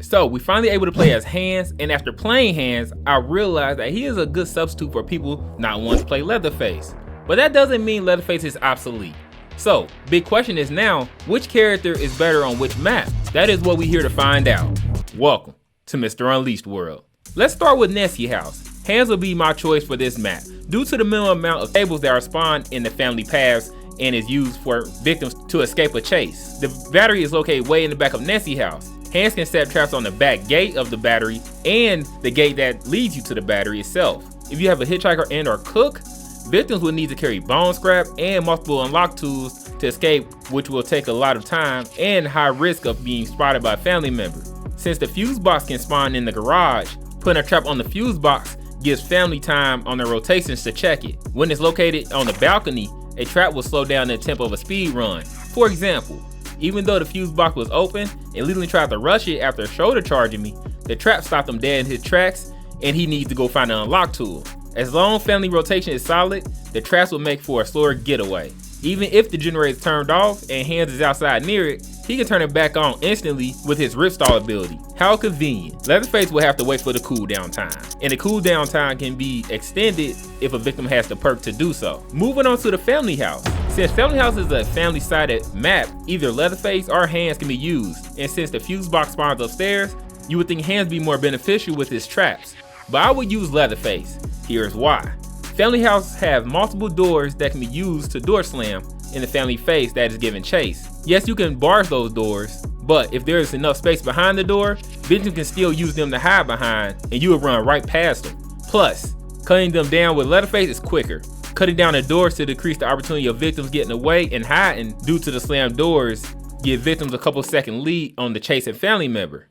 So we finally able to play as Hands, and after playing Hands, I realized that he is a good substitute for people not wanting to play Leatherface. But that doesn't mean Leatherface is obsolete. So, big question is now, which character is better on which map? That is what we're here to find out. Welcome to Mr. Unleashed World. Let's start with Nessie House. Hands will be my choice for this map, due to the minimum amount of tables that are spawned in the family paths and is used for victims to escape a chase. The battery is located way in the back of Nessie House. Hands can set traps on the back gate of the battery and the gate that leads you to the battery itself. If you have a hitchhiker and or cook, victims will need to carry bone scrap and multiple unlock tools to escape, which will take a lot of time and high risk of being spotted by a family member. Since the fuse box can spawn in the garage, putting a trap on the fuse box gives family time on their rotations to check it. When it's located on the balcony, a trap will slow down the tempo of a speed run. For example, even though the fuse box was open and Leland tried to rush it after shoulder charging me, the trap stopped him dead in his tracks and he needs to go find an unlock tool. As long as family rotation is solid, the traps will make for a slower getaway. Even if the generator is turned off and Hands is outside near it, he can turn it back on instantly with his rip stall ability. How convenient. Leatherface will have to wait for the cooldown time, and the cooldown time can be extended if a victim has the perk to do so. Moving on to the family house. Since family house is a family-sided map, either Leatherface or Hands can be used, and since the fuse box spawns upstairs, you would think Hands be more beneficial with his traps, but I would use Leatherface. Here's why. Family house have multiple doors that can be used to door slam in the family face that is given chase. Yes, you can bars those doors, but if there is enough space behind the door, victims can still use them to hide behind and you will run right past them. Plus, cutting them down with Leatherface is quicker. Cutting down the doors to decrease the opportunity of victims getting away and hiding due to the slammed doors give victims a couple second lead on the chasing family member.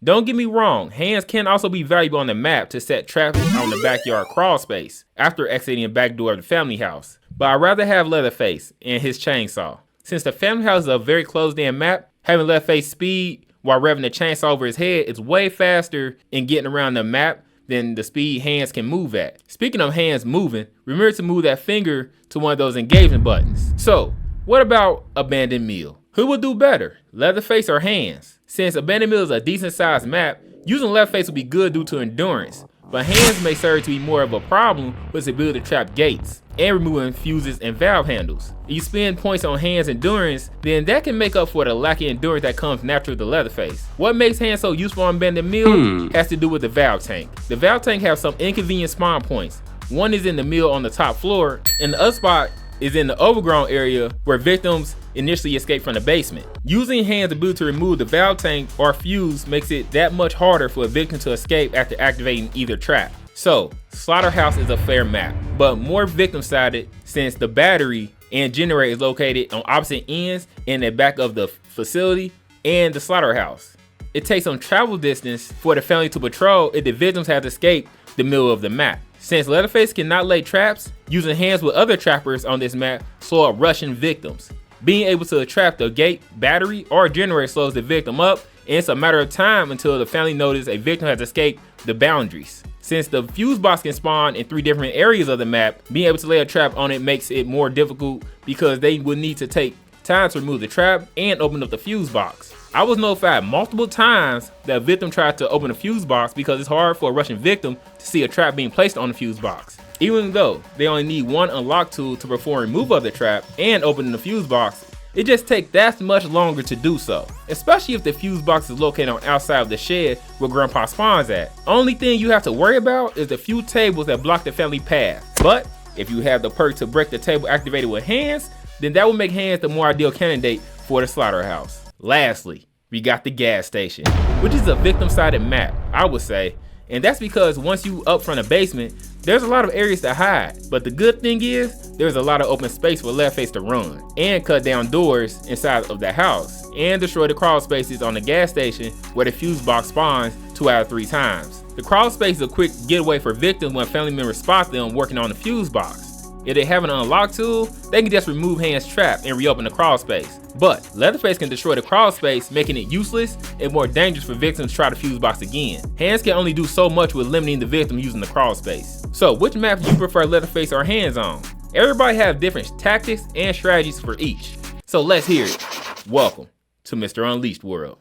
Don't get me wrong, Hands can also be valuable on the map to set traps on the backyard crawl space after exiting the back door of the family house. But I'd rather have Leatherface and his chainsaw. Since the family house is a very closed-in map, having Leatherface speed while revving the chainsaw over his head is way faster in getting around the map than the speed Hands can move at. Speaking of Hands moving, remember to move that finger to one of those engagement buttons. So, what about Abandoned Mill? Who will do better, Leatherface or Hands? Since Abandoned Mill is a decent sized map, using Leatherface will be good due to endurance, but Hands may serve to be more of a problem with his ability to trap gates and removing fuses and valve handles. If you spend points on Hands' endurance, then that can make up for the lack of endurance that comes natural to Leatherface. What makes Hands so useful on Abandoned Mill has to do with the valve tank. The valve tank has some inconvenient spawn points. One is in the mill on the top floor, and the other spot is in the overgrown area where victims initially escape from the basement. Using Hands' ability to remove the valve tank or fuse makes it that much harder for a victim to escape after activating either trap. So, Slaughterhouse is a fair map, but more victim-sided since the battery and generator is located on opposite ends in the back of the facility and the slaughterhouse. It takes some travel distance for the family to patrol if the victims have escaped the middle of the map. Since Leatherface cannot lay traps, using Hands with other trappers on this map slow up rushing victims. Being able to trap the gate, battery, or generator slows the victim up, and it's a matter of time until the family notices a victim has escaped the boundaries. Since the fuse box can spawn in 3 different areas of the map, being able to lay a trap on it makes it more difficult because they would need to take time to remove the trap and open up the fuse box. I was notified multiple times that a victim tried to open a fuse box because it's hard for a rushing victim to see a trap being placed on the fuse box. Even though they only need one unlock tool to perform removal of the trap and opening the fuse box, it just takes that much longer to do so, especially if the fuse box is located on outside of the shed where Grandpa spawns at. Only thing you have to worry about is the few tables that block the family path. But if you have the perk to break the table activated with Hands, then that will make Hands the more ideal candidate for the slaughterhouse. Lastly, we got the gas station, which is a victim-sided map, I would say, and that's because once you up from the basement, there's a lot of areas to hide, but the good thing is there's a lot of open space for Leatherface to run and cut down doors inside of the house and destroy the crawl spaces on the gas station where the fuse box spawns 2 out of 3 times. The crawl space is a quick getaway for victims when family members spot them working on the fuse box. If they have an unlock tool, they can just remove Hands' trap and reopen the crawl space. But Leatherface can destroy the crawl space, making it useless and more dangerous for victims to try the fuse box again. Hands can only do so much with limiting the victim using the crawl space. So which map do you prefer Leatherface or Hands on? Everybody have different tactics and strategies for each. So let's hear it. Welcome to Mr. Unleashed World.